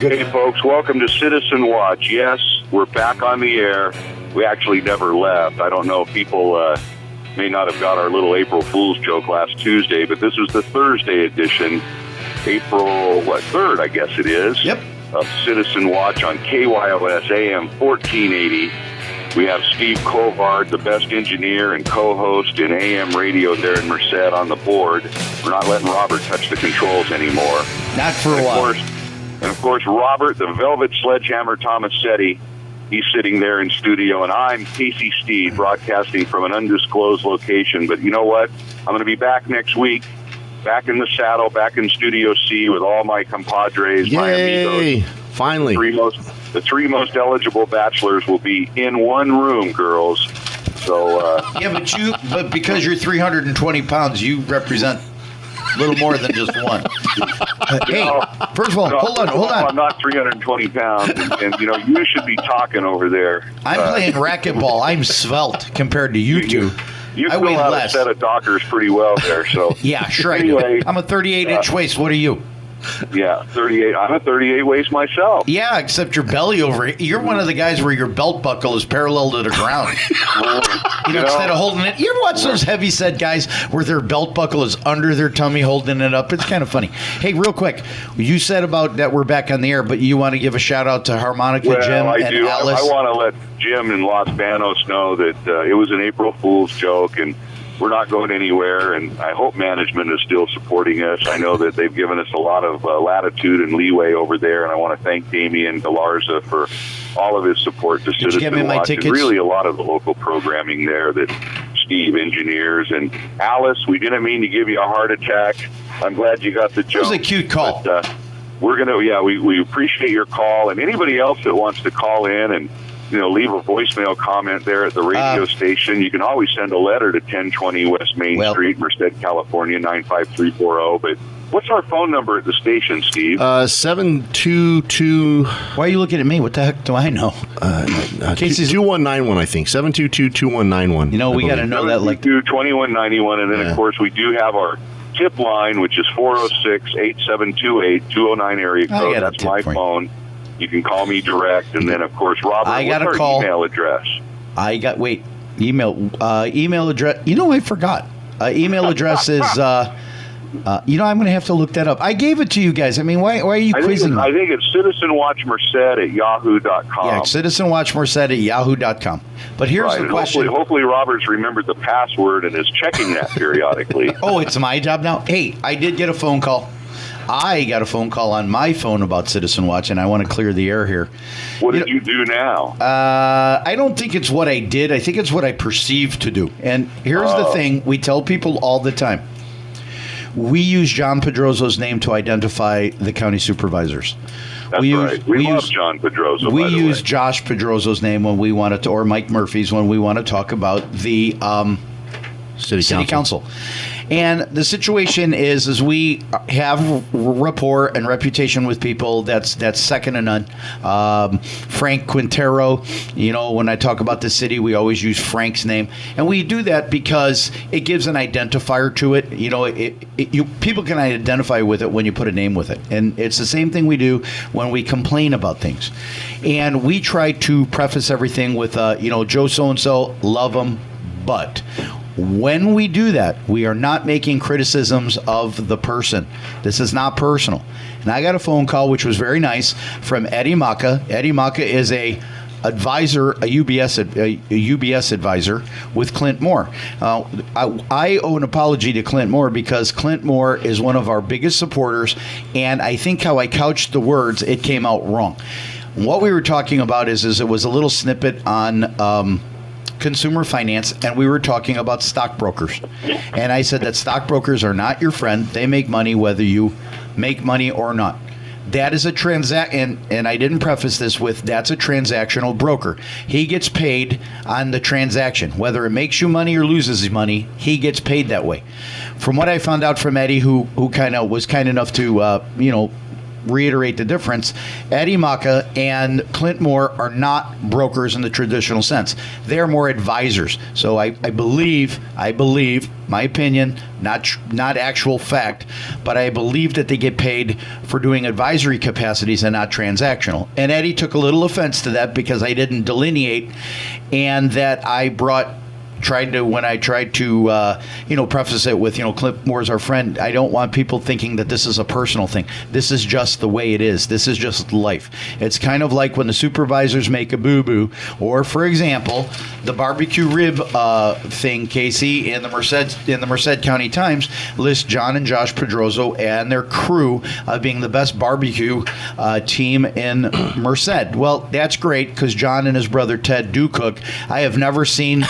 Hey, folks, welcome to Citizen Watch. Yes, we're back on the air. We actually never left. I don't know if people may not have got our little April Fool's joke last Tuesday, but this was the Thursday edition, April, 3rd, I guess it is, of Citizen Watch on KYOS AM 1480. We have Steve Colvard, the best engineer and co-host in AM radio there in Merced on the board. We're not letting Robert touch the controls anymore. Not for a while. And, of course, Robert, the Velvet Sledgehammer Tomasetti, he's sitting there in studio, and I'm Casey Steed, broadcasting from an undisclosed location. But you know what? I'm going to be back next week, back in the saddle, back in Studio C with all my compadres, my amigos. Finally. The three most eligible bachelors will be in one room, girls. So yeah, but because you're 320 pounds, you represent a little more than just one. Hey, first of all, hold on. I'm not 320 pounds, and you should be talking over there. I'm playing racquetball. I'm svelte compared to you two. You I weigh fill out less. a set of Dockers pretty well there. So yeah, sure anyway, I do. I'm a 38-inch waist. What are you? Yeah, 38. I'm a 38 waist myself. Yeah, except your belly over here. You're one of the guys where your belt buckle is parallel to the ground. Instead of holding it. You ever watch those heavy-set guys where their belt buckle is under their tummy holding it up? It's kind of funny. Hey, real quick, you said about that we're back on the air, but you want to give a shout-out to Harmonica Jim I and do. Alice? I want to let Jim in Los Banos know that it was an April Fool's joke, and we're not going anywhere, and I hope management is still supporting us. I know that they've given us a lot of latitude and leeway over there, and I want to thank Damian Galarza for all of his support to Citizen Watch, and really a lot of the local programming there that Steve engineers. And Alice, we didn't mean to give you a heart attack. I'm glad you got the joke. It was a cute call. But, we're going to, we appreciate your call, and anybody else that wants to call in and leave a voicemail comment there at the radio station. You can always send a letter to 1020 West Main Street, Merced, California, 95340. But what's our phone number at the station, Steve? 722. Why are you looking at me? What the heck do I know? 2191, I think. 722-2191. We got to know that. 2191, and then, of course, we do have our tip line, which is 406-8728, 209 area code. That's my phone. You can call me direct, and then, of course, Robert, what's our email address? Email address. I forgot. Email address is, I'm going to have to look that up. I gave it to you guys. I mean, why are you quizzing me? I think it's citizenwatchmerced at yahoo.com. Yeah, citizenwatchmerced at yahoo.com. But here's the question. Hopefully Robert's remembered the password and is checking that periodically. Oh, it's my job now? Hey, I did get a phone call. I got a phone call on my phone about Citizen Watch, and I want to clear the air here. What did you do now? I don't think it's what I did. I think it's what I perceived to do. And here's the thing. We tell people all the time. We use John Pedroso's name to identify the county supervisors. That's right. We love John Pedroso, We use Josh Pedroso's name when we want to, or Mike Murphy's when we want to talk about the City Council. And the situation is we have rapport and reputation with people that's second to none. Frank Quintero, when I talk about the city, we always use Frank's name. And we do that because it gives an identifier to it. People can identify with it when you put a name with it. And it's the same thing we do when we complain about things. And we try to preface everything with, Joe so-and-so, love him, but... When we do that, we are not making criticisms of the person. This is not personal. And I got a phone call, which was very nice, from Eddie Maka. Eddie Maka is a UBS advisor with Clint Moore. I owe an apology to Clint Moore because Clint Moore is one of our biggest supporters, and I think how I couched the words, it came out wrong. What we were talking about is it was a little snippet on consumer finance, and we were talking about stockbrokers. And I said that stockbrokers are not your friend. They make money whether you make money or not. That is a transaction, and I didn't preface this with that's a transactional broker. He gets paid on the transaction. Whether it makes you money or loses money, he gets paid that way. From what I found out from Eddie, who kind of was kind enough to, reiterate the difference. Eddie Maka and Clint Moore are not brokers in the traditional sense. They're more advisors. So I believe, my opinion, not actual fact, but I believe that they get paid for doing advisory capacities and not transactional. And Eddie took a little offense to that because I didn't delineate, and that I tried to preface it with, Clint Moore's our friend. I don't want people thinking that this is a personal thing. This is just the way it is. This is just life. It's kind of like when the supervisors make a boo-boo, or for example, the barbecue rib thing. Casey in the Merced County Times lists John and Josh Pedroso and their crew being the best barbecue team in Merced. Well, that's great because John and his brother Ted do cook. I've never seen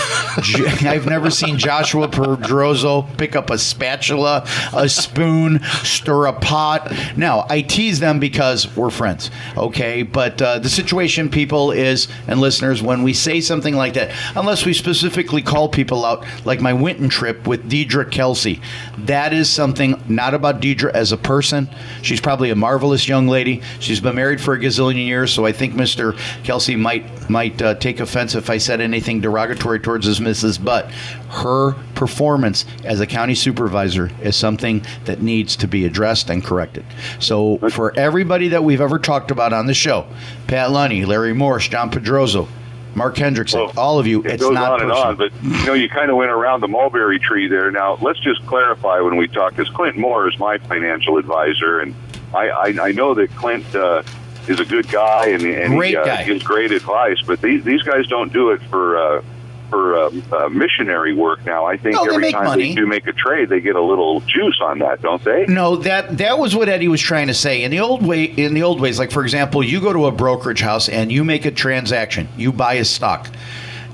Joshua Pedroso pick up a spatula, a spoon, stir a pot. Now, I tease them because we're friends, okay? But the situation, people, is, and listeners, when we say something like that, unless we specifically call people out, like my Winton trip with Deidre Kelsey, that is something not about Deidre as a person. She's probably a marvelous young lady. She's been married for a gazillion years, so I think Mr. Kelsey might take offense if I said anything derogatory towards his missus, but her performance as a county supervisor is something that needs to be addressed and corrected. So for everybody that we've ever talked about on the show, Pat Lunny, Larry Morse, John Pedroso, Mark Hendrickson, all of you, it's not personal. It goes on and on, but you kind of went around the mulberry tree there. Now, let's just clarify when we talk, because Clint Moore is my financial advisor, and I know that Clint is a good guy and he gives great advice, but these guys don't do it for missionary work. Now, I think every time they do make a trade, they get a little juice on that, don't they? No, that was what Eddie was trying to say. In the old ways, like for example, you go to a brokerage house and you make a transaction, you buy a stock.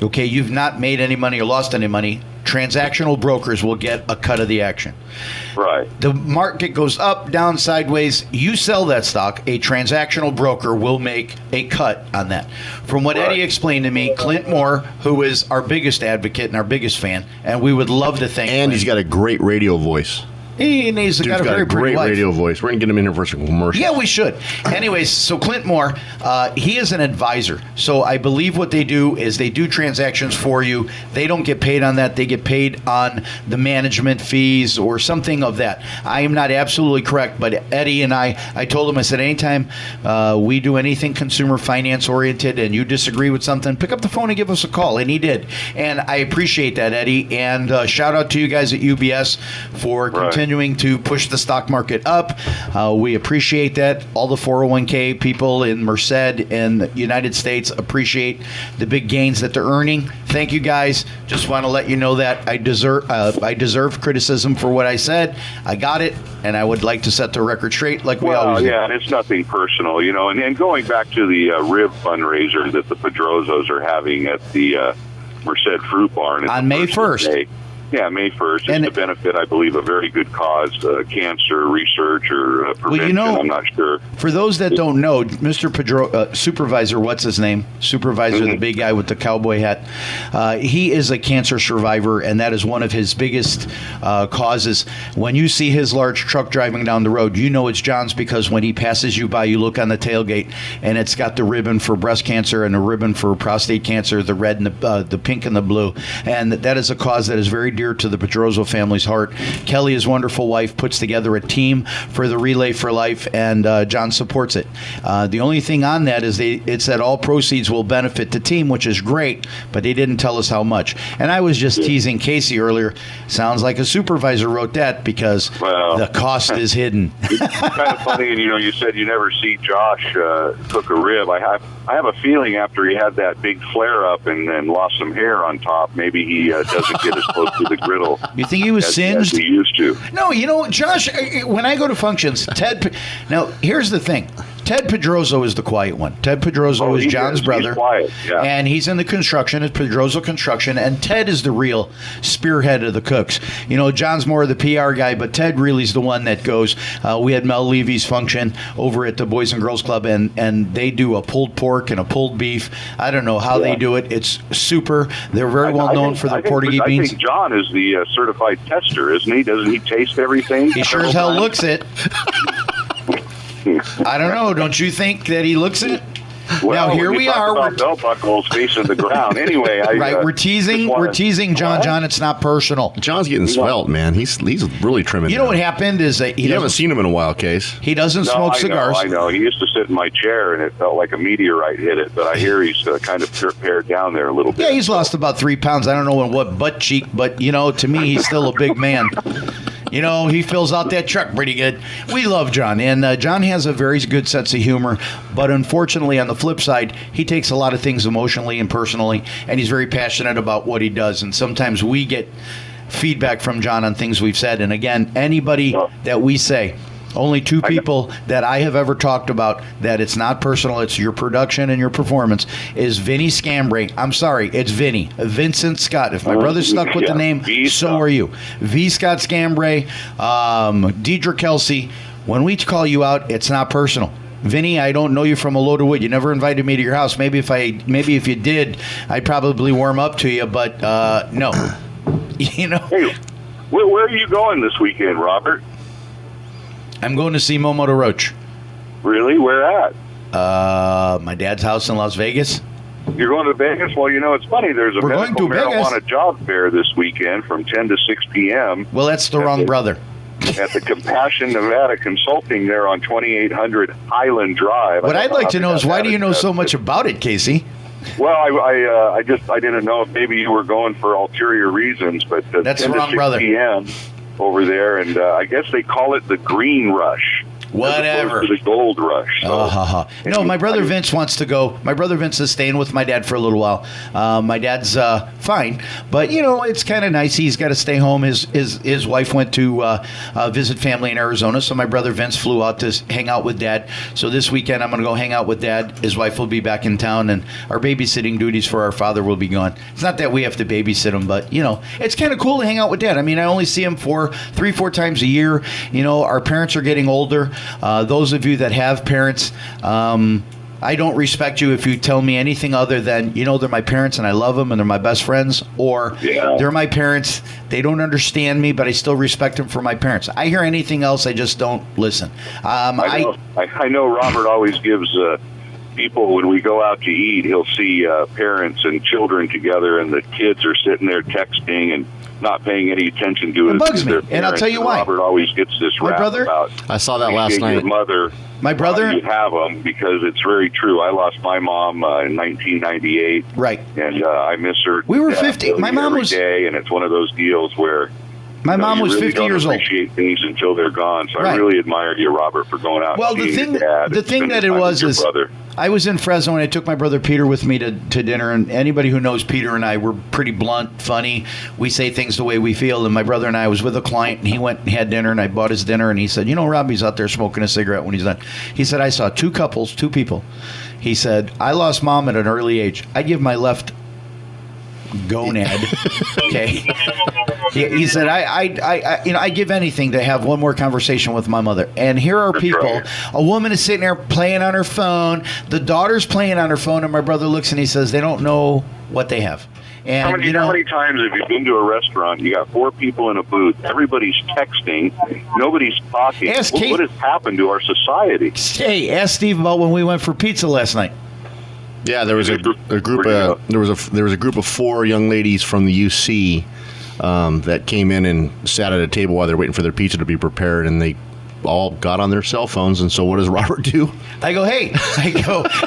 Okay, you've not made any money or lost any money. Transactional brokers will get a cut of the action. Right. The market goes up, down, sideways. You sell that stock, a transactional broker will make a cut on that. From what Eddie explained to me, Clint Moore, who is our biggest advocate and our biggest fan, and we would love to thank And Clint. He's got a great radio voice. He's got a very great radio voice. We're going to get him in here for some commercials. Yeah, we should. Anyways, so Clint Moore, he is an advisor. So I believe what they do is they do transactions for you. They don't get paid on that. They get paid on the management fees or something of that. I am not absolutely correct, but Eddie and I told him, I said, anytime we do anything consumer finance oriented and you disagree with something, pick up the phone and give us a call. And he did. And I appreciate that, Eddie. And shout out to you guys at UBS for continuing to push the stock market up. We appreciate that. All the 401k people in Merced and the United States appreciate the big gains that they're earning. Thank you guys. Just want to let you know that I deserve criticism for what I said. I got it, and I would like to set the record straight like we always do. Yeah, and it's nothing personal, and going back to the rib fundraiser that the Pedrosos are having at the Merced Fruit Barn on May 1st. Yeah, May 1st. It's to benefit, I believe, a very good cause, cancer research or prevention. I'm not sure. For those that don't know, Mr. Supervisor, what's his name? Supervisor, the big guy with the cowboy hat. He is a cancer survivor, and that is one of his biggest causes. When you see his large truck driving down the road, you know it's John's, because when he passes you by, you look on the tailgate, and it's got the ribbon for breast cancer and a ribbon for prostate cancer, the red and the pink and the blue. And that is a cause that is very dear to the Pedroso family's heart. Kelly, his wonderful wife, puts together a team for the Relay for Life, and John supports it. The only thing on that is it's that all proceeds will benefit the team, which is great, but they didn't tell us how much. And I was just teasing Casey earlier. Sounds like a supervisor wrote that because the cost is hidden. It's kind of funny, and you said you never see Josh cook a rib. I have a feeling after he had that big flare up and lost some hair on top, maybe he doesn't get as close to the griddle. You think he was singed? As he used to. No, Josh, when I go to functions, now here's the thing. Ted Pedroso is the quiet one. Ted Pedroso is John's brother. He's quiet, yeah. And he's in the construction, it's Pedroso Construction, and Ted is the real spearhead of the cooks. John's more of the PR guy, but Ted really is the one that goes. We had Mel Levy's function over at the Boys and Girls Club, and they do a pulled pork and a pulled beef. I don't know how they do it. It's super. They're very well known for their Portuguese beans. I think John is the certified tester, isn't he? Doesn't he taste everything? He sure as hell looks it. I don't know. Don't you think that he looks it? Well, now here we are. We're belt buckles facing the ground. Anyway, we're teasing. We're teasing John. John, it's not personal. John's getting svelte, man. He's really trimming. You know what happened is that you haven't seen him in a while, Case. He doesn't smoke cigars. I know. He used to sit in my chair, and it felt like a meteorite hit it. But I hear he's kind of pared down there a little bit. Yeah, he's lost about 3 pounds. I don't know in what butt cheek, but to me, he's still a big man. He fills out that truck pretty good. We love John, and John has a very good sense of humor, but unfortunately, on the flip side, he takes a lot of things emotionally and personally, and he's very passionate about what he does, and sometimes we get feedback from John on things we've said, and again, anybody that we say, only 2 people that I have ever talked about that it's not personal, it's your production and your performance, is Vinny Scambray. I'm sorry, it's Vinny. Vincent Scott. If my brother's stuck with the name, so are you. V. Scott Scambray, Deidre Kelsey. When we call you out, it's not personal. Vinny, I don't know you from a load of wood. You never invited me to your house. Maybe if you did, I'd probably warm up to you, but no. Hey, where are you going this weekend, Robert? I'm going to see Momo the Roach. Really? Where at? My dad's house in Las Vegas. You're going to Vegas? Well, it's funny. There's a medical marijuana job fair this weekend from 10 to 6 p.m. Well, that's the wrong brother. At the Compassion Nevada Consulting there on 2800 Highland Drive. What I'd like to know is why do you know so much about it, Casey? Well, I didn't know if maybe you were going for ulterior reasons, but that's 10 the wrong to 6 brother. p.m. over there, and I guess they call it the Green Rush. Whatever. To the Gold Rush. So. No, my brother Vince wants to go. My brother Vince is staying with my dad for a little while. My dad's fine, but it's kind of nice. He's got to stay home. His wife went to visit family in Arizona, so my brother Vince flew out to hang out with Dad. So this weekend I'm going to go hang out with Dad. His wife will be back in town, and our babysitting duties for our father will be gone. It's not that we have to babysit him, but it's kind of cool to hang out with Dad. I mean, I only see him 3-4 times a year. Our parents are getting older. Those of you that have parents, I don't respect you if you tell me anything other than, they're my parents and I love them and they're my best friends, or they're my parents, they don't understand me, but I still respect them for my parents. I hear anything else, I just don't listen. I know Robert always gives people, when we go out to eat, he'll see parents and children together, and the kids are sitting there texting and not paying any attention to it. It bugs me, and I'll tell you why. Robert always gets this rap about. I saw that last night. Your mother. My brother. You have them, because it's very true. I lost my mom in 1998. Right. And I miss her. We were 50. My mom was. Day, and it's one of those deals where. My mom was really 50 years old. Appreciate things until they're gone. So right. I really admire you, Robert, for going out. Well, and seeing your dad. The thing that it was is, brother. I was in Fresno and I took my brother Peter with me to dinner. And anybody who knows Peter and I, we're pretty blunt, funny. We say things the way we feel. And my brother and I was with a client, and he went and had dinner, and I bought his dinner. And he said, Robbie's out there smoking a cigarette when he's done. He said, I saw 2 people. He said, I lost mom at an early age. I give my left gonad. Okay. He said, I give anything to have one more conversation with my mother. And here are people. Right. A woman is sitting there playing on her phone. The daughter's playing on her phone, and my brother looks and he says, they don't know what they have. And, how many times have you been to a restaurant? You got 4 people in a booth. Everybody's texting. Nobody's talking. What has happened to our society? Hey, ask Steve about when we went for pizza last night. Yeah, there was a group. There was a group of 4 young ladies from the UC that came in and sat at a table while they're waiting for their pizza to be prepared, and they all got on their cell phones. And so what does Robert do? I go,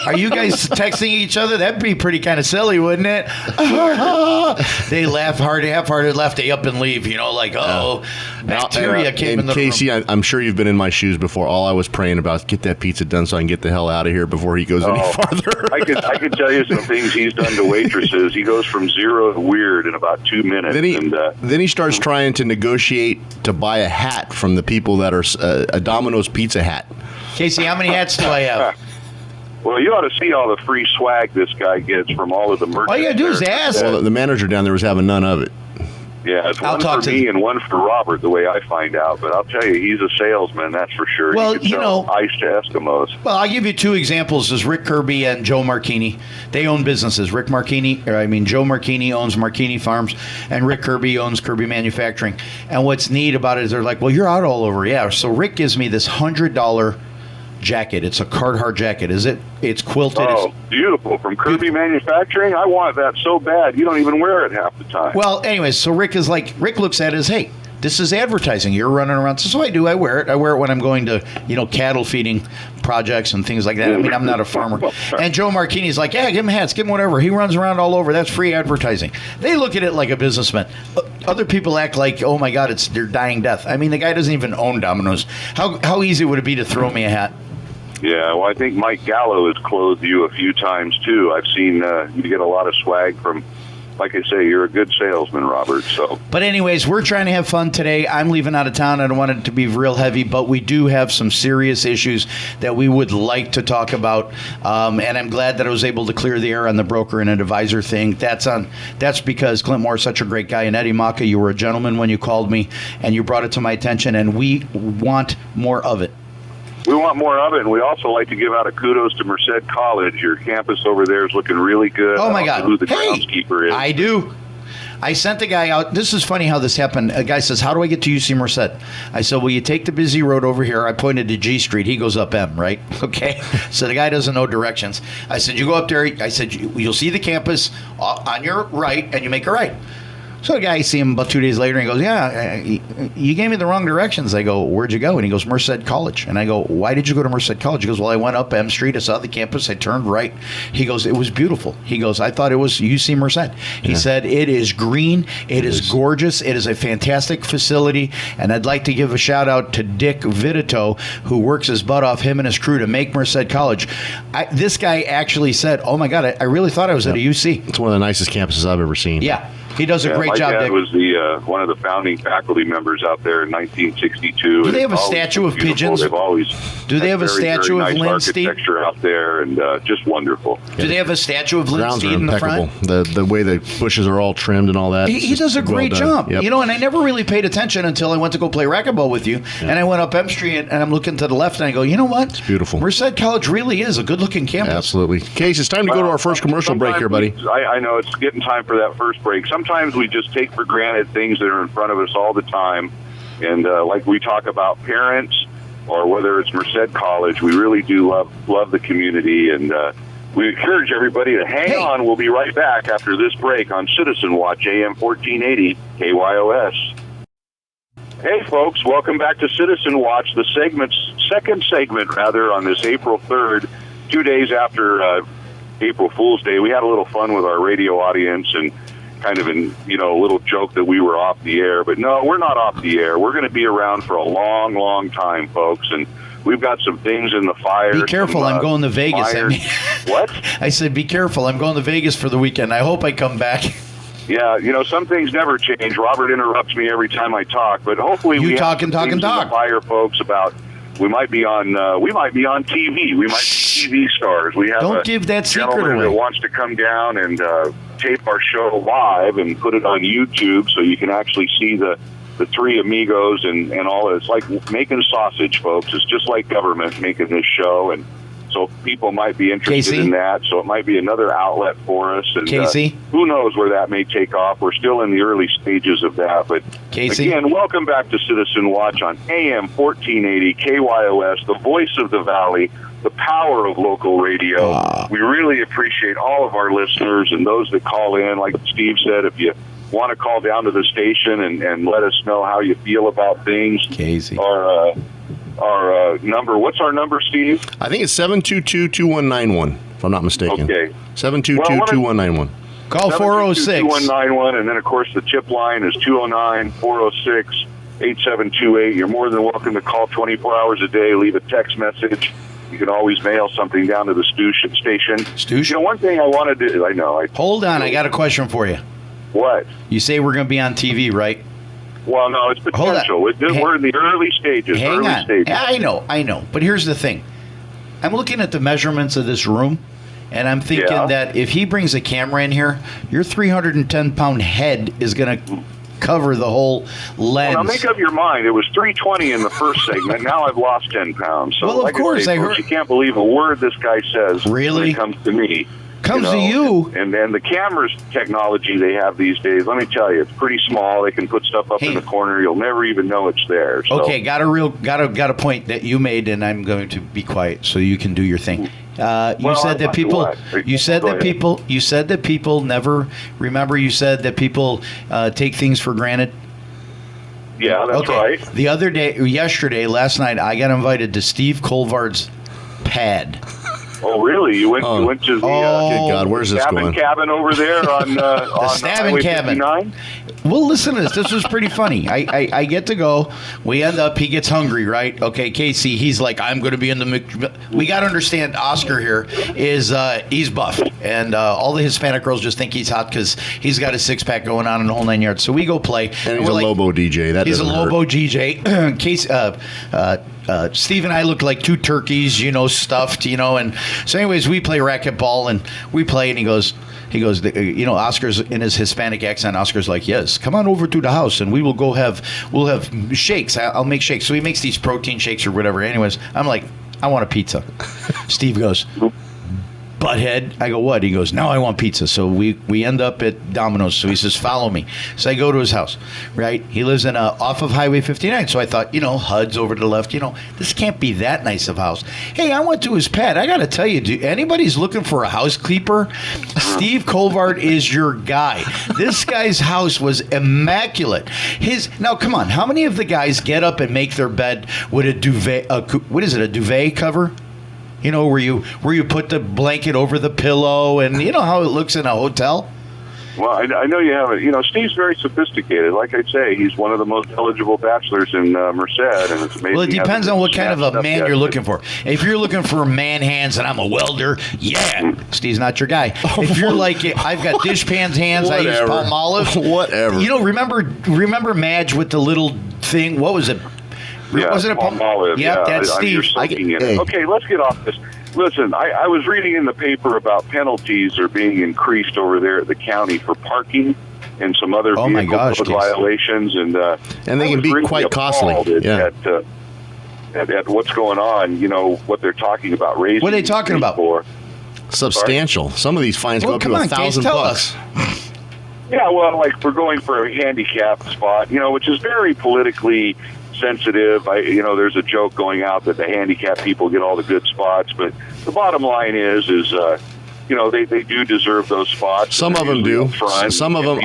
are you guys texting each other? That'd be pretty kind of silly, wouldn't it? They laugh half-hearted laugh. They up and leave, bacteria came in the Casey, room. I'm sure you've been in my shoes before. All I was praying about, get that pizza done so I can get the hell out of here before he goes any farther. I could tell you some things he's done to waitresses. He goes from 0 to weird in about 2 minutes. Then he starts trying to negotiate to buy a hat from the people that are a Domino's pizza hat. Casey, how many hats do I have? Well, you ought to see all the free swag this guy gets from all of the merchandise. All you got to do is ask. Well, the manager down there was having none of it. Yeah, it's one for me and one for Robert, the way I find out. But I'll tell you, he's a salesman, that's for sure. Well, ice to Eskimos. Well, I'll give you 2 examples. Is Rick Kirby and Joe Marchini. They own businesses. Joe Marchini owns Marchini Farms, and Rick Kirby owns Kirby Manufacturing. And what's neat about it is they're like, well, you're out all over. Yeah, so Rick gives me this $100 jacket. It's a Carhartt jacket. It's quilted. Oh, beautiful. From Kirby Manufacturing? I want that so bad. You don't even wear it half the time. Well, anyways, so Rick looks at it as, hey, this is advertising. You're running around. So I do. I wear it. I wear it when I'm going to, cattle feeding projects and things like that. I mean, I'm not a farmer. And Joe Marchini's like, yeah, give him hats, give him whatever. He runs around all over. That's free advertising. They look at it like a businessman. Other people act like, oh my God, they're dying death. I mean, the guy doesn't even own Domino's. How easy would it be to throw me a hat? Yeah, well, I think Mike Gallo has clothed you a few times too. I've seen you get a lot of swag from. Like I say, you're a good salesman, Robert. So, but anyways, we're trying to have fun today. I'm leaving out of town. I don't want it to be real heavy, but we do have some serious issues that we would like to talk about. And I'm glad that I was able to clear the air on the broker and advisor thing. That's because Clint Moore is such a great guy, and Eddie Maka, you were a gentleman when you called me, and you brought it to my attention, and we want more of it. We want more of it, and we also like to give out a kudos to Merced College. Your campus over there is looking really good. Oh, my God. Who the groundskeeper is. I do. I sent a guy out. This is funny how this happened. A guy says, how do I get to UC Merced? I said, well, you take the busy road over here. I pointed to G Street. He goes up M, right? Okay. So the guy doesn't know directions. I said, you go up there. I said, you'll see the campus on your right, and you make a right. So the guy, I see him about 2 days later, and he goes, yeah, you gave me the wrong directions. I go, where'd you go? And he goes, Merced College. And I go, why did you go to Merced College? He goes, well, I went up M Street. I saw the campus. I turned right. He goes, it was beautiful. He goes, I thought it was UC Merced. He said, it is green. It is gorgeous. It is a fantastic facility. And I'd like to give a shout out to Dick Vitito, who works his butt off, him and his crew, to make Merced College. This guy actually said, oh, my God, I really thought I was at a UC. It's one of the nicest campuses I've ever seen. Yeah. He does a great job. My dad was one of the founding faculty members out there in 1962. Do they have a statue of pigeons? They've always do they have a statue of Lynn Steed? Architecture out there, and just wonderful. Do they have a statue of Lynn Steed in the front? The way the bushes are all trimmed and all that. He does a great job. Yep. And I never really paid attention until I went to go play racquetball with you, and I went up M Street, and I'm looking to the left, and I go, you know what? It's beautiful. Merced College really is a good-looking campus. Absolutely. Case, it's time to go to our first commercial break here, buddy. I know it's getting time for that first break. Sometimes we just take for granted things that are in front of us all the time, and like we talk about parents, or whether it's Merced College, we really do love the community, and we encourage everybody to hang on. We'll be right back after this break on Citizen Watch AM 1480 KYOS. Hey folks, welcome back to Citizen Watch, the second segment on this April 3rd, 2 days after April Fool's Day. We had a little fun with our radio audience and kind of a little joke that we were off the air, but no, we're not off the air. We're going to be around for a long, long time, folks, and we've got some things in the fire. Be careful, I'm going to Vegas. What? I said, be careful, I'm going to Vegas for the weekend. I hope I come back. Yeah, some things never change. Robert interrupts me every time I talk, but hopefully we talk have in the fire, folks, about we might be on TV. We might be TV stars. We have Don't give that secret gentleman away. that wants to come down and tape our show live and put it on YouTube so you can actually see the three amigos and all. It's like making sausage, folks. It's just like government making this show, and so people might be interested in that. So it might be another outlet for us. And who knows where that may take off. We're still in the early stages of that. But again, welcome back to Citizen Watch on AM 1480 KYOS, the voice of the Valley, the power of local radio. We really appreciate all of our listeners and those that call in. Like Steve said, if you want to call down to the station and let us know how you feel about things. Our number, what's our number, Steve? I think it's 722-2191, if I'm not mistaken. Okay. 722-2191. Call 406. 2191, and then, of course, the chip line is 209-406-8728. You're more than welcome to call 24 hours a day, leave a text message. You can always mail something down to the station. One thing I wanted to... Hold on, I got a question for you. What? You say we're going to be on TV, right? Well, no, it's potential. We're in the early stages. Hang on. I know. But here's the thing. I'm looking at the measurements of this room, and I'm thinking that if he brings a camera in here, your 310-pound head is going to cover the whole lens. Well, now make up your mind. It was 320 in the first segment. Now I've lost 10 pounds. So, well, of course, I heard. You can't believe a word this guy says when it comes to me. comes to you. And then the cameras technology they have these days, let me tell you, it's pretty small. They can put stuff up in the corner. You'll never even know it's there. So. Okay, got a point that you made, and I'm going to be quiet so you can do your thing. You said that people never remember. You said that people take things for granted. Yeah, that's right. The other day, last night, I got invited to Steve Colvard's pad. Oh, really? You went to the good God, where's this going? cabin over there on the stabbing cabin. 59? Well, listen to this. This was pretty funny. I get to go. We end up. He gets hungry, right? Okay, Casey. He's like, I'm going to be in the. We got to understand. Oscar here is he's buff, and all the Hispanic girls just think he's hot because he's got a 6-pack going on in the whole 9 yards. So we go play. And he's a Lobo DJ. He's a Lobo DJ. Casey. Steve and I look like two turkeys, stuffed, and so anyways, we play racquetball and we play, and he goes, Oscar's in his Hispanic accent. Oscar's like, yes, come on over to the house and we'll have shakes. I'll make shakes. So he makes these protein shakes or whatever. Anyways, I'm like, I want a pizza. Steve goes, butthead. I go, what? He goes, now I want pizza. So we end up at Domino's. So he says, follow me. So I go to his house, right? He lives in off of Highway 59. So I thought, HUD's over to the left. This can't be that nice of a house. Hey, I went to his pad. I got to tell you, anybody's looking for a housekeeper, Steve Colvard is your guy. This guy's house was immaculate. Now, come on. How many of the guys get up and make their bed with a duvet, a duvet cover? Where you put the blanket over the pillow, and you know how it looks in a hotel? Well, I know you have it. Steve's very sophisticated. Like I say, he's one of the most eligible bachelors in Merced, and it's amazing. Well, it depends on what kind of a man you're looking for. If you're looking for man hands and I'm a welder, Steve's not your guy. If you're like, I've got dishpans hands, I use Palmolive. Whatever. Remember Madge with the little thing? What was it? Yeah, was it a Palmolive? Yep, that's Steve. Okay, let's get off this. Listen, I was reading in the paper about penalties are being increased over there at the county for parking and some other vehicle violations, and they can be quite costly. At what's going on, what they're talking about raising. What are they talking about? For substantial. Some of these fines go up to $1,000. Yeah, well, like we're going for a handicap spot, which is very politically sensitive. There's a joke going out that the handicapped people get all the good spots, but the bottom line is they do deserve those spots. Some of them do. Some of them.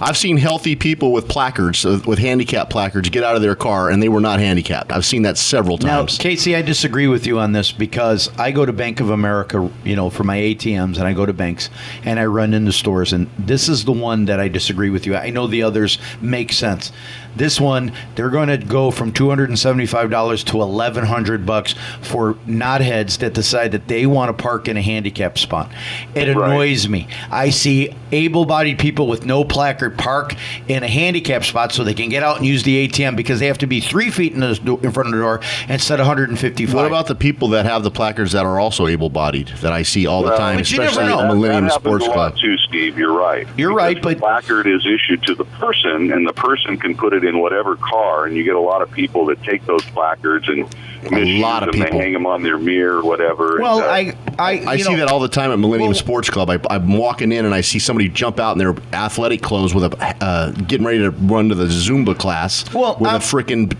I've seen healthy people with placards, with handicap placards, get out of their car, and they were not handicapped. I've seen that several times. Now, Casey, I disagree with you on this because I go to Bank of America, for my ATMs, and I go to banks, and I run into stores, and this is the one that I disagree with you. I know the others make sense. This one, they're going to go from $275 to $1,100 for knotheads that decide that they want to park in a handicap spot. It annoys me. I see able-bodied people with no placard park in a handicap spot so they can get out and use the ATM because they have to be 3 feet in front of the door instead of 155. What about the people that have the placards that are also able-bodied that I see all the time, especially at Millennium Sports Club? Too, Steve. You're right. You're right, but the placard is issued to the person, and the person can put it in whatever car, and you get a lot of people that take those placards and misuse them. They hang them on their mirror or whatever. Well, I see that all the time at Millennium Sports Club. I'm walking in and I see somebody jump out in their athletic clothes with getting ready to run to the Zumba class with a freaking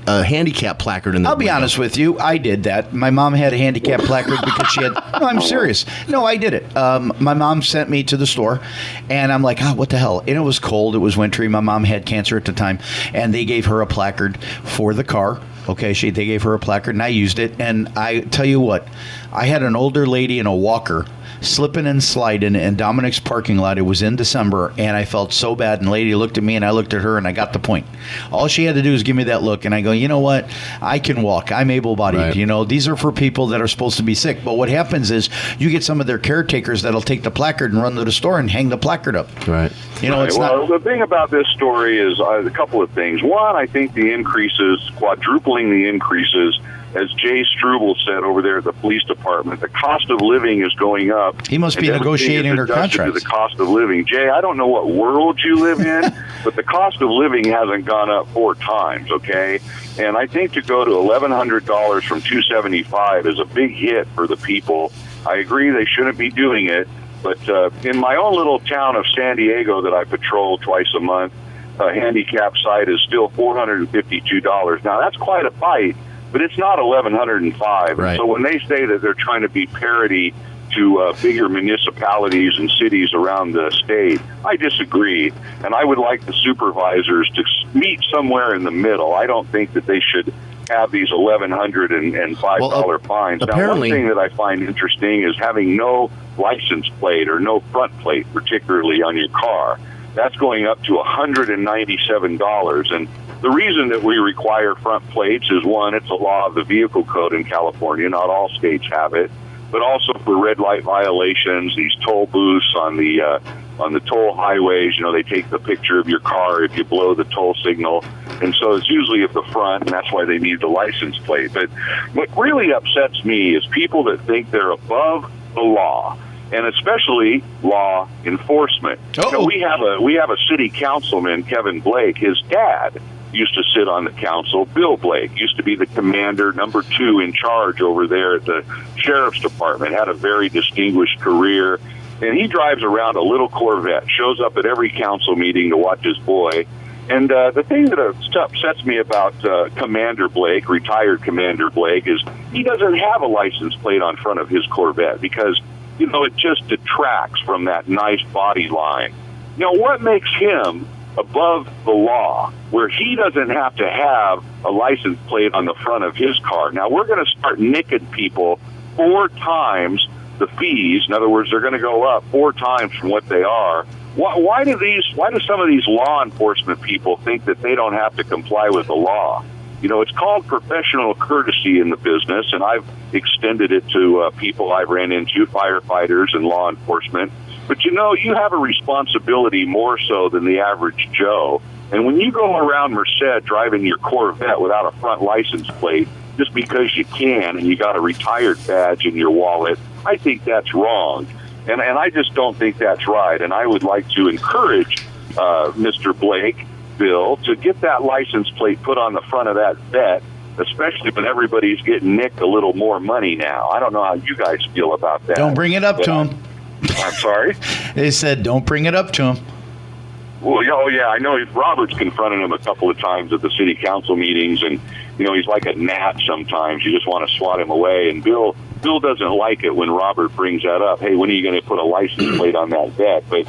handicap placard in the I'll be honest with you. I did that. My mom had a handicap placard because she had... No, I'm serious. No, I did it. My mom sent me to the store, and I'm like, what the hell? And it was cold. It was wintry. My mom had cancer at the time, and they gave her a placard for the car. Okay, they gave her a placard, and I used it. And I tell you what, I had an older lady in a walker slipping and sliding in Dominic's parking lot. It was in December, and I felt so bad. And the lady looked at me, and I looked at her, and I got the point. All she had to do is give me that look, and I go, you know what? I can walk. I'm able-bodied. Right. These are for people that are supposed to be sick. But what happens is you get some of their caretakers that'll take the placard and run to the store and hang the placard up. Right. It's not. The thing about this story is a couple of things. One, I think the increases, quadrupling the increases, as Jay Struble said over there at the police department, the cost of living is going up. He must be negotiating their contracts. The cost of living. Jay, I don't know what world you live in, but the cost of living hasn't gone up 4 times, okay? And I think to go to $1,100 from $275 is a big hit for the people I agree they shouldn't be doing it. But in my own little town of San Diego that I patrol twice a month, a handicap site is still $452. Now, that's quite a bite, but it's not $1,105. Right. So when they say that they're trying to be parity to bigger municipalities and cities around the state, I disagree. And I would like the supervisors to meet somewhere in the middle. I don't think that they should have these $1,105 fines. Apparently, now, one thing that I find interesting is having no license plate or no front plate, particularly on your car. That's going up to $197. And the reason that we require front plates is, one, it's a law of the vehicle code in California. Not all states have it. But also for red light violations, these toll booths on the toll highways, they take the picture of your car if you blow the toll signal. And so it's usually at the front, and that's why they need the license plate. But what really upsets me is people that think they're above the law, and especially law enforcement. We have a city councilman, Kevin Blake. His dad used to sit on the council. Bill Blake used to be the commander, number 2 in charge over there at the sheriff's department, had a very distinguished career. And he drives around a little Corvette, shows up at every council meeting to watch his boy. And the thing that upsets me about Commander Blake, retired Commander Blake, is he doesn't have a license plate on front of his Corvette because, it just detracts from that nice body line. What makes him above the law where he doesn't have to have a license plate on the front of his car? Now, we're going to start nicking people 4 times the fees. In other words, they're going to go up 4 times from what they are. Why do some of these law enforcement people think that they don't have to comply with the law? It's called professional courtesy in the business, and I've extended it to people I've ran into, firefighters and law enforcement. But you have a responsibility more so than the average Joe. And when you go around Merced driving your Corvette without a front license plate, just because you can and you got a retired badge in your wallet, I think that's wrong. And I just don't think that's right. And I would like to encourage Mr. Blake, Bill, to get that license plate put on the front of that vet, especially when everybody's getting nicked a little more money now. I don't know how you guys feel about that. Don't bring it up to him. I'm sorry? They said don't bring it up to him. Well, I know Robert's confronted him a couple of times at the city council meetings, and, he's like a gnat sometimes. You just want to swat him away. And Bill doesn't like it when Robert brings that up. Hey, when are you going to put a license plate on that vet? But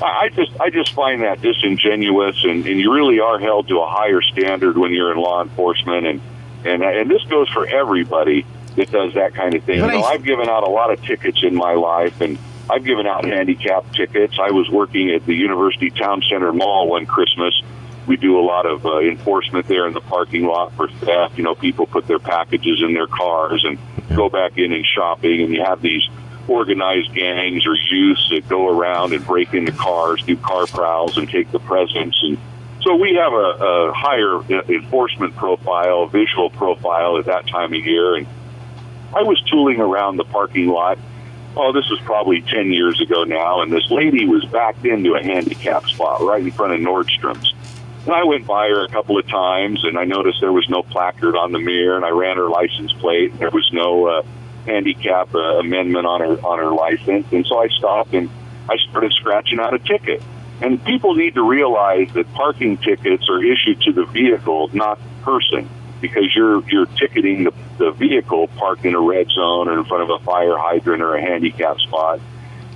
I just find that disingenuous, and you really are held to a higher standard when you're in law enforcement, and this goes for everybody that does that kind of thing. I've given out a lot of tickets in my life, and I've given out handicap tickets. I was working at the University Town Center Mall one Christmas. We do a lot of enforcement there in the parking lot for theft. People put their packages in their cars and go back in and shopping, and you have these organized gangs or youths that go around and break into cars, do car prowls, and take the presents. And so we have a higher enforcement profile, visual profile at that time of year. And I was tooling around the parking lot. This was probably 10 years ago now, and this lady was backed into a handicap spot right in front of Nordstrom's. And I went by her a couple of times, and I noticed there was no placard on the mirror, and I ran her license plate, and there was no handicap amendment on her license. And so I stopped, and I started scratching out a ticket. And people need to realize that parking tickets are issued to the vehicle, not the person, because you're ticketing the vehicle parked in a red zone or in front of a fire hydrant or a handicap spot.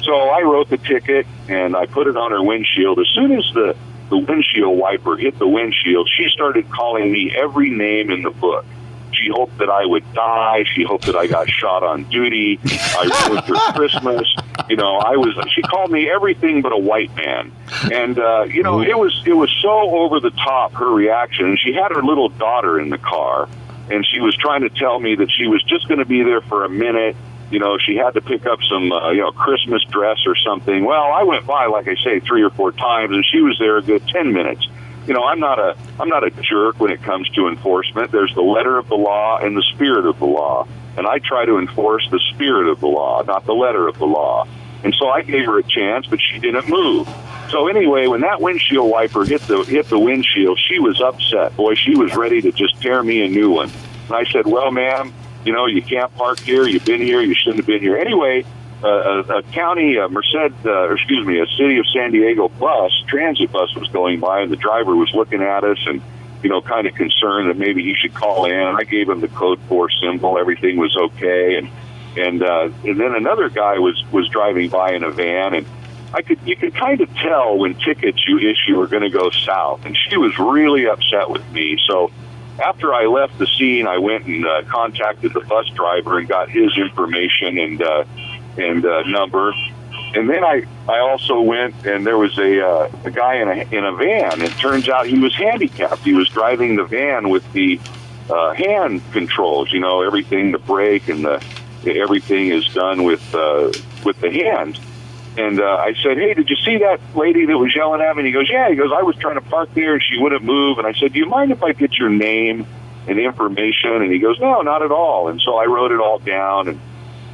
So I wrote the ticket, and I put it on her windshield. As soon as the windshield wiper hit the windshield, she started calling me every name in the book. She hoped that I would die. She hoped that I got shot on duty. I ruined her Christmas. She called me everything but a white man. And, it was so over the top, her reaction. She had her little daughter in the car, and she was trying to tell me that she was just going to be there for a minute. She had to pick up some, Christmas dress or something. Well, I went by, like I say, 3 or 4 times, and she was there a good 10 minutes. I'm not a jerk when it comes to enforcement. There's the letter of the law and the spirit of the law. And I try to enforce the spirit of the law, not the letter of the law. And so I gave her a chance, but she didn't move. So anyway, when that windshield wiper hit the windshield, she was upset. Boy, she was ready to just tear me a new one. And I said, well, ma'am, you can't park here. You've been here. You shouldn't have been here. Anyway, a county, a city of San Diego transit bus was going by, and the driver was looking at us and, kind of concerned that maybe he should call in. And I gave him the code 4 symbol. Everything was okay. And then another guy was driving by in a van, and you could kind of tell when tickets you issue are going to go south. And she was really upset with me. So after I left the scene, I went and contacted the bus driver and got his information and number. And then I also went, and there was a guy in a van. It turns out he was handicapped. He was driving the van with the hand controls. Everything, the brake and everything is done with the hand. And I said, hey, did you see that lady that was yelling at me? And he goes, yeah. He goes, I was trying to park there, and she wouldn't move. And I said, do you mind if I get your name and information? And he goes, no, not at all. And so I wrote it all down.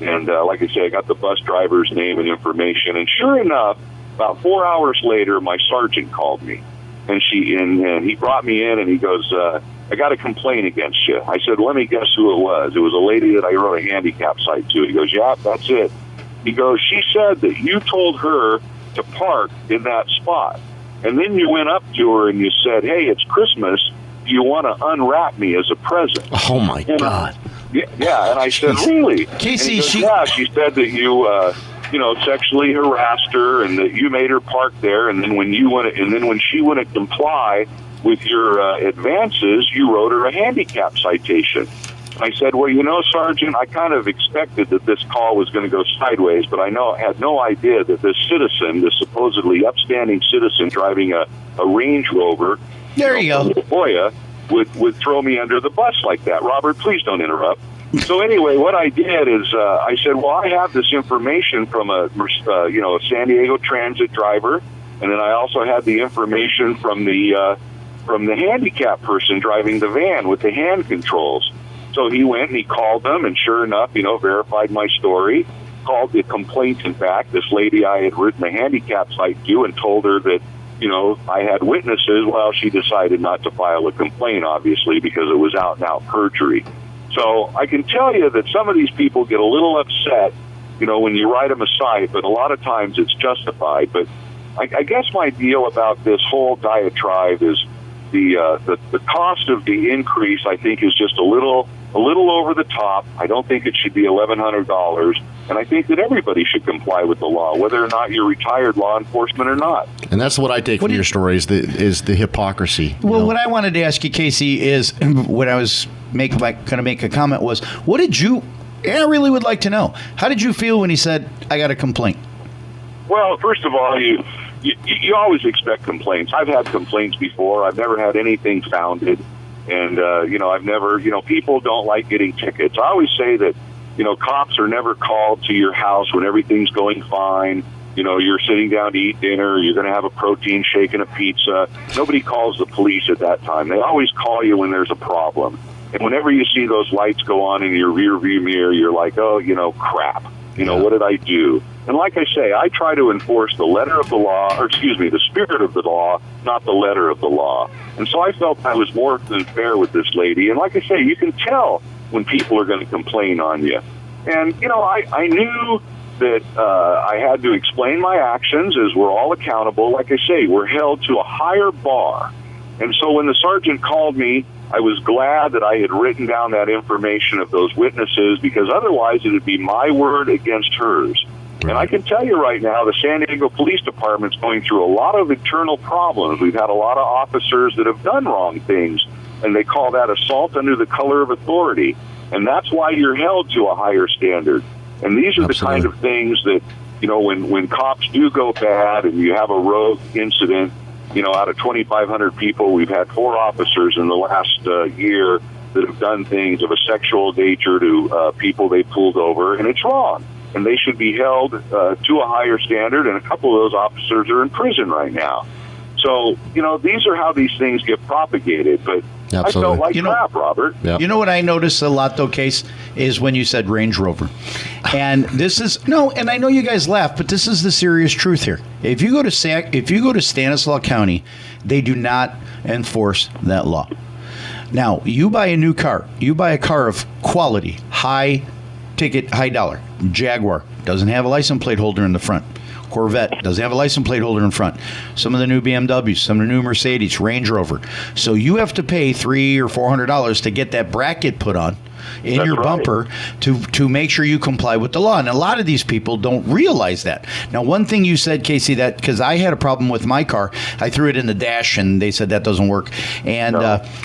And like I said, I got the bus driver's name and information. And sure enough, about 4 hours later, my sergeant called me. And he brought me in, and he goes, I got a complaint against you. I said, let me guess who it was. It was a lady that I wrote a handicap site to. He goes, yeah, that's it. He goes, she said that you told her to park in that spot. And then you went up to her and you said, hey, it's Christmas. Do you want to unwrap me as a present? Oh, my God. Yeah, and I said, really? Casey, goes, yeah, she said that you, sexually harassed her and that you made her park there. And then when she wouldn't comply with your advances, you wrote her a handicap citation. I said, well, Sergeant, I kind of expected that this call was going to go sideways, but I had no idea that this citizen, this supposedly upstanding citizen driving a Range Rover, there you go, Boya, would throw me under the bus like that. Robert, please don't interrupt. So anyway, what I did is I said, well, I have this information from a San Diego Transit driver, and then I also had the information from the handicapped person driving the van with the hand controls. So he went and he called them, and sure enough, verified my story, called the complaint, in fact, this lady I had written a handicap site to and told her that, I had witnesses. Well, she decided not to file a complaint, obviously, because it was out and out perjury. So I can tell you that some of these people get a little upset, when you write them a cite, but a lot of times it's justified. But I guess my deal about this whole diatribe is the cost of the increase, I think, is just a little over the top. I don't think it should be $1,100, and I think that everybody should comply with the law, whether or not you're retired law enforcement or not. And that's what I take from your story is the hypocrisy. Well, what I wanted to ask you, Casey, is when I was going to make a comment was, what did you? I really would like to know. How did you feel when he said, "I got a complaint"? Well, first of all, you always expect complaints. I've had complaints before. I've never had anything founded. And, I've never, people don't like getting tickets. I always say that, cops are never called to your house when everything's going fine. You're sitting down to eat dinner. You're going to have a protein shake and a pizza. Nobody calls the police at that time. They always call you when there's a problem. And whenever you see those lights go on in your rear view mirror, you're like, oh, crap. What did I do? And like I say, I try to enforce the letter of the law, the spirit of the law, not the letter of the law. And so I felt I was more than fair with this lady. And like I say, you can tell when people are going to complain on you. And, I knew that I had to explain my actions, as we're all accountable. Like I say, we're held to a higher bar. And so when the sergeant called me, I was glad that I had written down that information of those witnesses, because otherwise it would be my word against hers. And I can tell you right now, the San Diego Police Department's going through a lot of internal problems. We've had a lot of officers that have done wrong things, and they call that assault under the color of authority. And that's why you're held to a higher standard. And these are the kind of things that, when cops do go bad and you have a rogue incident, out of 2,500 people, we've had 4 officers in the last year that have done things of a sexual nature to people they pulled over, and it's wrong. And they should be held to a higher standard, and a couple of those officers are in prison right now. So, these are how these things get propagated. But absolutely. I felt like crap, Robert. Yep. You know what I noticed a lot, though, Case, is when you said Range Rover. And this is, and I know you guys laugh, but this is the serious truth here. If you go to Stanislaus County, they do not enforce that law. Now, you buy a new car. You buy a car of quality, high ticket, high dollar. Jaguar doesn't have a license plate holder in the front. Corvette doesn't have a license plate holder in front. Some of the new BMWs, some of the new Mercedes, Range Rover. So you have to pay $300 or $400 to get that bracket put on in That's your right. bumper to make sure you comply with the law. And a lot of these people don't realize that. Now, one thing you said, Casey, that because I had a problem with my car, I threw it in the dash and they said that doesn't work. And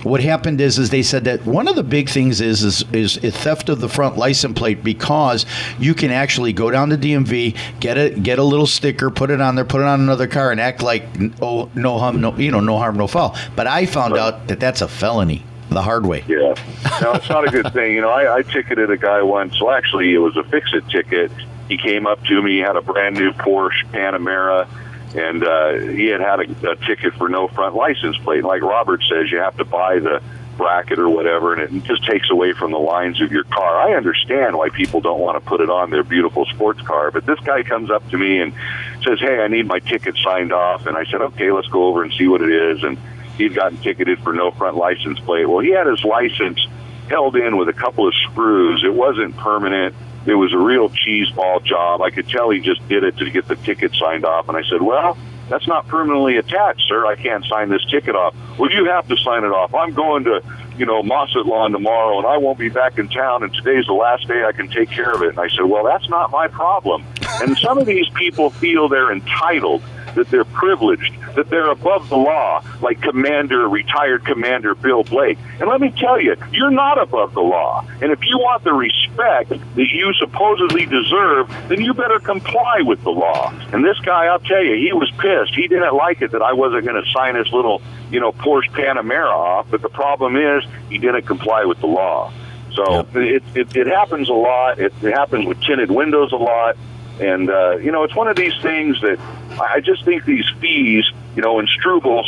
what happened is they said that one of the big things is theft of the front license plate, because you can actually go down to DMV, get a little sticker, put it on there, put it on another car, and act like no harm, no foul. But I found out that that's a felony. The hard way. Yeah. No, it's not a good thing. I ticketed a guy once. Well, actually, it was a fix-it ticket. He came up to me. He had a brand-new Porsche Panamera, and he had a ticket for no front license plate. Like Robert says, you have to buy the bracket or whatever, and it just takes away from the lines of your car. I understand why people don't want to put it on their beautiful sports car, but this guy comes up to me and says, hey, I need my ticket signed off. And I said, okay, let's go over and see what it is. And he'd gotten ticketed for no front license plate. Well, he had his license held in with a couple of screws. It wasn't permanent. It was a real cheese ball job. I could tell he just did it to get the ticket signed off. And I said, well, that's not permanently attached, sir. I can't sign this ticket off. Well, you have to sign it off. I'm going to, Mapleton tomorrow, and I won't be back in town, and today's the last day I can take care of it. And I said, well, that's not my problem. And some of these people feel they're entitled, that they're privileged, that they're above the law, like retired Commander Bill Blake. And let me tell you, you're not above the law. And if you want the respect that you supposedly deserve, then you better comply with the law. And this guy, I'll tell you, he was pissed. He didn't like it that I wasn't going to sign his little, Porsche Panamera off. But the problem is he didn't comply with the law. So it happens a lot. It happens with tinted windows a lot. And, it's one of these things that I just think these fees, and Struble,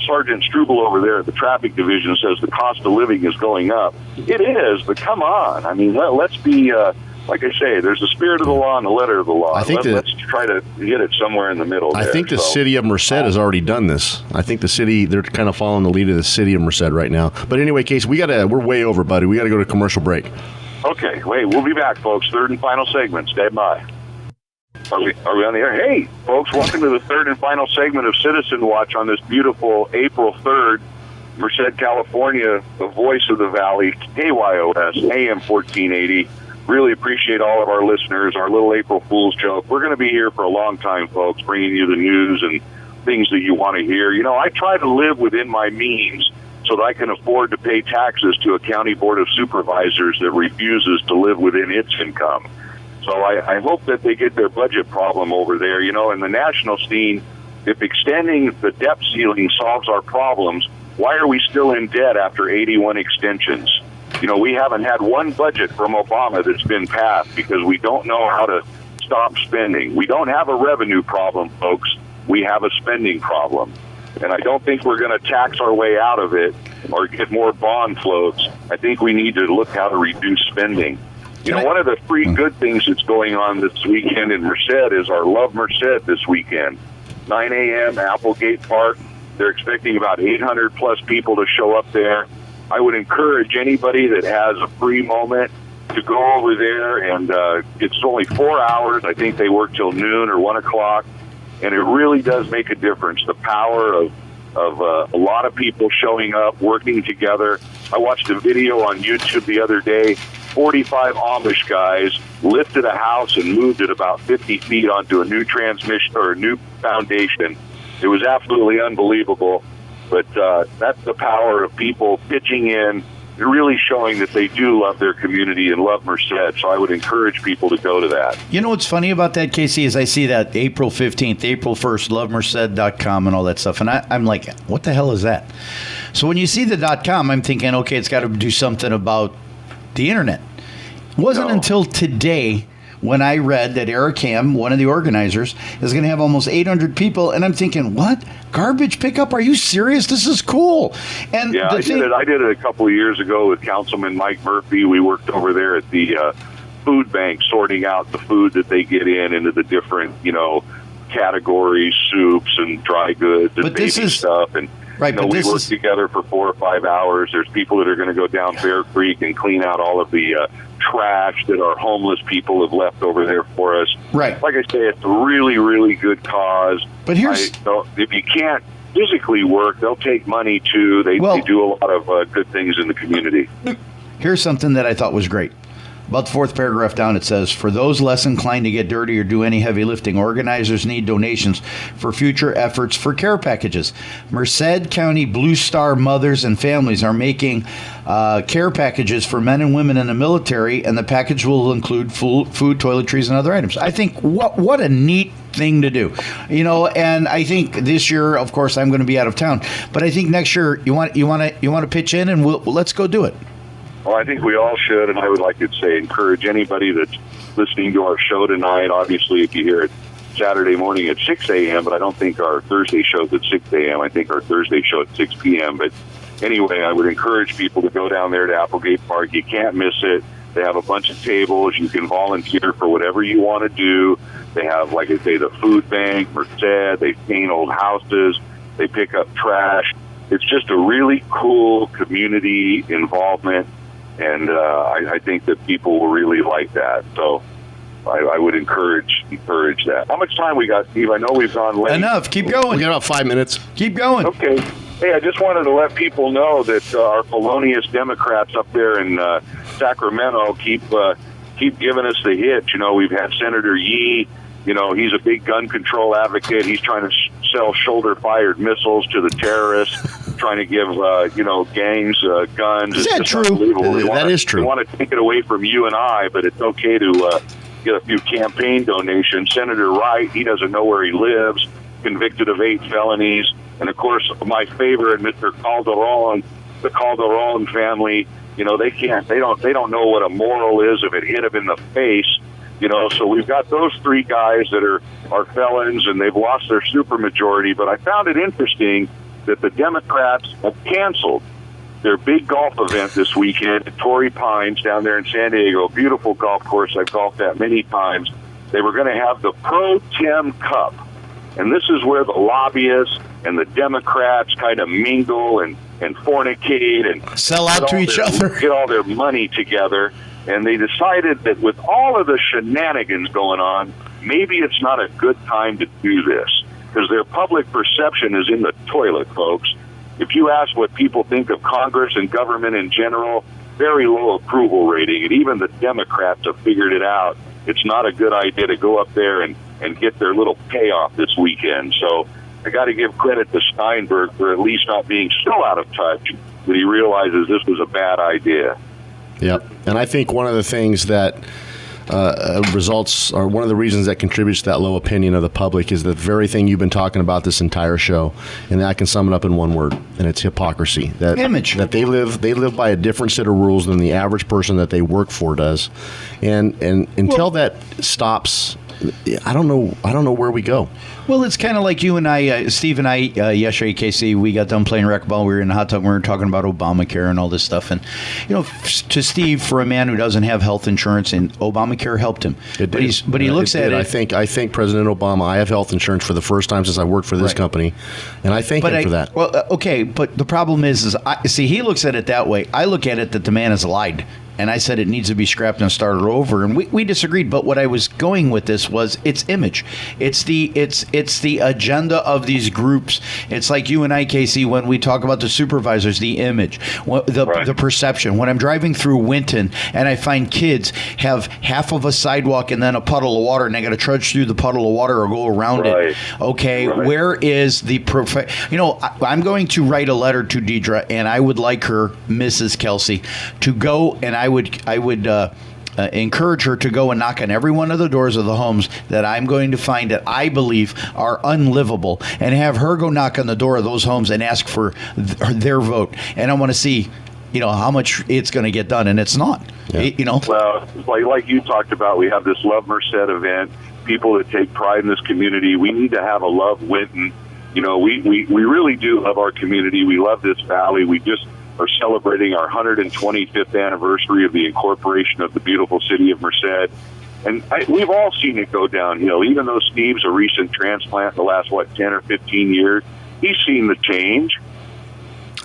Sergeant Struble over there at the traffic division says the cost of living is going up. It is, but come on. I mean, let's be, like I say, there's the spirit of the law and the letter of the law. Let's try to hit it somewhere in the middle. I think the city of Merced has already done this. I think they're kind of following the lead of the city of Merced right now. But anyway, Case, we're way over, buddy. We got to go to commercial break. Okay, wait, we'll be back, folks. Third and final segment. Stand by. Are we on the air? Hey, folks, welcome to the third and final segment of Citizen Watch on this beautiful April 3rd, Merced, California, the voice of the valley, KYOS, AM 1480. Really appreciate all of our listeners, our little April Fool's joke. We're going to be here for a long time, folks, bringing you the news and things that you want to hear. I try to live within my means so that I can afford to pay taxes to a county board of supervisors that refuses to live within its income. So I hope that they get their budget problem over there. In the national scene, if extending the debt ceiling solves our problems, why are we still in debt after 81 extensions? We haven't had one budget from Obama that's been passed because we don't know how to stop spending. We don't have a revenue problem, folks. We have a spending problem. And I don't think we're going to tax our way out of it or get more bond floats. I think we need to look how to reduce spending. One of the free good things that's going on this weekend in Merced is our Love Merced this weekend. 9 a.m., Applegate Park. They're expecting about 800-plus people to show up there. I would encourage anybody that has a free moment to go over there, and it's only 4 hours. I think they work till noon or 1 o'clock, and it really does make a difference. The power of a lot of people showing up, working together. I watched a video on YouTube the other day. 45 Amish guys lifted a house and moved it about 50 feet onto a new transmission or a new foundation. It was absolutely unbelievable. But that's the power of people pitching in, really showing that they do love their community and love Merced. So I would encourage people to go to that. What's funny about that, Casey, is I see that April 15th, April 1st, lovemerced.com and all that stuff. And I'm like, what the hell is that? So when you see the .com, I'm thinking, okay, it's got to do something about the internet. It wasn't until today when I read that Eric Ham, one of the organizers, is going to have almost 800 people, and I'm thinking, what? Garbage pickup? Are you serious? This is cool. And I did it a couple of years ago with Councilman Mike Murphy. We worked over there at the food bank, sorting out the food that they get into the different, categories, soups and dry goods and baby stuff. And Right, but we work together for 4 or 5 hours. There's people that are going to go down Bear Creek and clean out all of the trash that our homeless people have left over there for us. Right. Like I say, it's a really, really good cause. But if you can't physically work, they'll take money too. They do a lot of good things in the community. Here's something that I thought was great. About the fourth paragraph down, it says, for those less inclined to get dirty or do any heavy lifting, organizers need donations for future efforts for care packages. Merced County Blue Star mothers and families are making care packages for men and women in the military, and the package will include food, toiletries, and other items. I think what a neat thing to do, and I think this year, of course, I'm going to be out of town, but I think next year you want to pitch in, and let's go do it. Well, I think we all should, and I would like to say encourage anybody that's listening to our show tonight. Obviously, if you hear it Saturday morning at 6 a.m., but I don't think our Thursday show's at 6 a.m. I think our Thursday show at 6 p.m. But anyway, I would encourage people to go down there to Applegate Park. You can't miss it. They have a bunch of tables. You can volunteer for whatever you want to do. They have, like I say, the food bank, Merced. They paint old houses. They pick up trash. It's just a really cool community involvement. And I think that people will really like that. So I would encourage that. How much time we got, Steve? I know we've gone late. Enough. Keep going. We got about 5 minutes. Keep going. Okay. Hey, I just wanted to let people know that our felonious Democrats up there in Sacramento keep giving us the hit. We've had Senator Yee. He's a big gun control advocate. He's trying to sell shoulder-fired missiles to the terrorists, trying to give, gangs guns. Is that true? That is true. They want to take it away from you and I, but it's okay to get a few campaign donations. Senator Wright, he doesn't know where he lives, convicted of 8 felonies. And, of course, my favorite, Mr. Calderon, the Calderon family, they don't know what a moral is if it hit him in the face. So we've got those 3 guys that are felons, and they've lost their supermajority. But I found it interesting that the Democrats have canceled their big golf event this weekend at Torrey Pines down there in San Diego. Beautiful golf course. I've golfed at many times. They were going to have the Pro Tem Cup. And this is where the lobbyists and the Democrats kind of mingle and fornicate and sell out to each other. Get all their money together. And they decided that with all of the shenanigans going on, maybe it's not a good time to do this, because their public perception is in the toilet, folks. If you ask what people think of Congress and government in general, very low approval rating, and even the Democrats have figured it out. It's not a good idea to go up there and get their little payoff this weekend. So I got to give credit to Steinberg for at least not being so out of touch that he realizes this was a bad idea. Yep. And I think one of the things that results, or one of the reasons that contributes to that low opinion of the public, is the very thing you've been talking about this entire show, and I can sum it up in one word, and it's hypocrisy. That image that they live by a different set of rules than the average person that they work for does, and until that stops, I don't know where we go. Well, it's kind of like you and I, Steve and I, yesterday, Casey, we got done playing racquetball. We were in the hot tub. We were talking about Obamacare and all this stuff. And, to Steve, for a man who doesn't have health insurance, and Obamacare helped him. It did. But he looks at it. I think President Obama, I have health insurance for the first time since I worked for this company. And I thank him for that. Well, okay, but the problem is he looks at it that way. I look at it that the man has lied. And I said it needs to be scrapped and started over, and we disagreed. But what I was going with this was its image. It's the agenda of these groups. It's like you and I, Casey, when we talk about the supervisors, the image, the perception. When I'm driving through Winton and I find kids have half of a sidewalk and then a puddle of water, and I got to trudge through the puddle of water or go around it. Okay, where is the I'm going to write a letter to Deidre, and I would like her, Mrs. Kelsey, to go, and I would encourage her to go and knock on every one of the doors of the homes that I'm going to find that I believe are unlivable, and have her go knock on the door of those homes and ask for their vote. And I want to see, how much it's going to get done, and it's not. Yeah. Well, like you talked about, we have this Love Merced event. People that take pride in this community. We need to have a Love Winton. We really do love our community. We love this valley. We just are celebrating our 125th anniversary of the incorporation of the beautiful city of Merced. And we've all seen it go downhill. Even though Steve's a recent transplant in the last, 10 or 15 years, he's seen the change.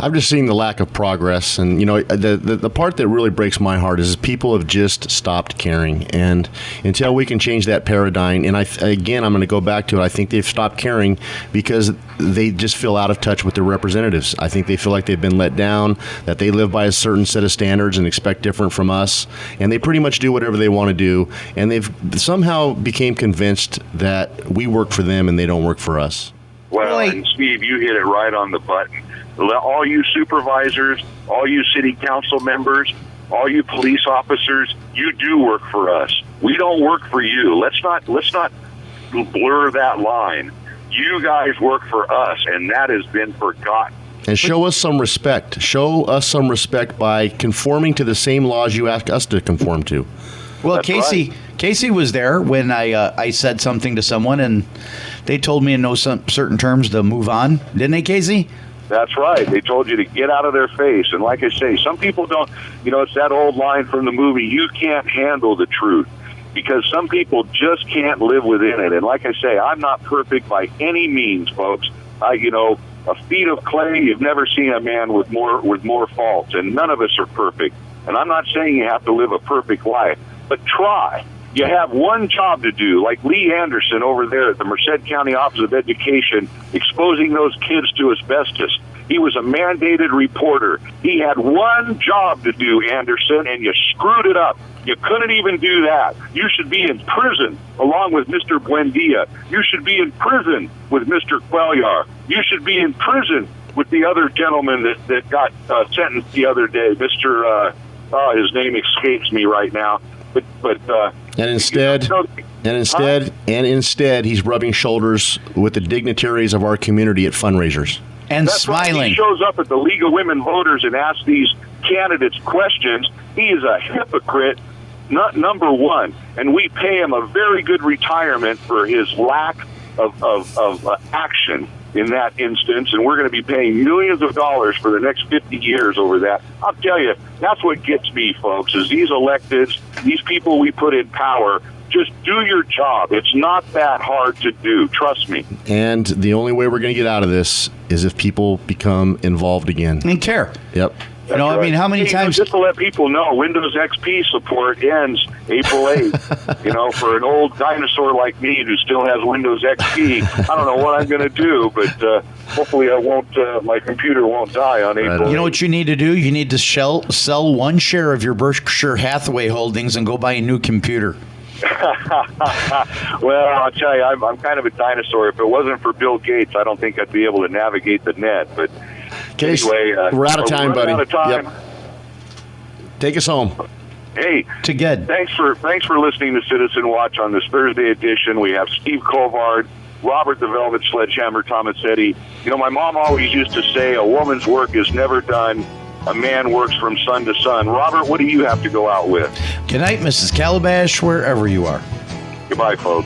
I've just seen the lack of progress, and the part that really breaks my heart is people have just stopped caring, and until we can change that paradigm, and I'm going to go back to it. I think they've stopped caring because they just feel out of touch with their representatives. I think they feel like they've been let down, that they live by a certain set of standards and expect different from us, and they pretty much do whatever they want to do, and they've somehow became convinced that we work for them and they don't work for us. Well, and Steve, you hit it right on the button. All you supervisors, all you city council members, all you police officers, you do work for us. We don't work for you. Let's not blur that line. You guys work for us, and that has been forgotten. And show us some respect. Show us some respect by conforming to the same laws you ask us to conform to. Well, That's Casey, right. Casey was there when I said something to someone, and they told me in no certain terms to move on. Didn't they, Casey? That's right. They told you to get out of their face. And like I say, some people don't, it's that old line from the movie, you can't handle the truth, because some people just can't live within it. And like I say, I'm not perfect by any means, folks. A feet of clay, you've never seen a man with more faults, and none of us are perfect. And I'm not saying you have to live a perfect life, but try. You have one job to do, like Lee Anderson over there at the Merced County Office of Education, exposing those kids to asbestos. He was a mandated reporter. He had one job to do, Anderson, and you screwed it up. You couldn't even do that. You should be in prison along with Mr. Buendia. You should be in prison with Mr. Cuellar. You should be in prison with the other gentleman that got sentenced the other day, Mr. His name escapes me right now. And instead, he's rubbing shoulders with the dignitaries of our community at fundraisers. And That's smiling. Right. He shows up at the League of Women Voters and asks these candidates questions. He is a hypocrite, not number one. And we pay him a very good retirement for his lack of action in that instance, and we're going to be paying millions of dollars for the next 50 years over that. I'll tell you, that's what gets me, folks, is these electeds, these people we put in power, just do your job. It's not that hard to do. Trust me. And the only way we're going to get out of this is if people become involved again. And care. Yep. That's right. I mean, how many times... Just to let people know, Windows XP support ends April 8th. For an old dinosaur like me who still has Windows XP, I don't know what I'm going to do, but hopefully I won't. My computer won't die on April 8th. You know what you need to do? You need to sell one share of your Berkshire Hathaway holdings and go buy a new computer. Well, I'll tell you, I'm kind of a dinosaur. If it wasn't for Bill Gates, I don't think I'd be able to navigate the net. But Case, anyway, we're out of time, buddy. Out of time. Yep. Take us home. Hey, To good. thanks for listening to Citizen Watch on this Thursday edition. We have Steve Colvard, Robert the Velvet Sledgehammer Tomasetti. My mom always used to say, a woman's work is never done. A man works from sun to sun. Robert, what do you have to go out with? Good night, Mrs. Calabash, wherever you are. Goodbye, folks.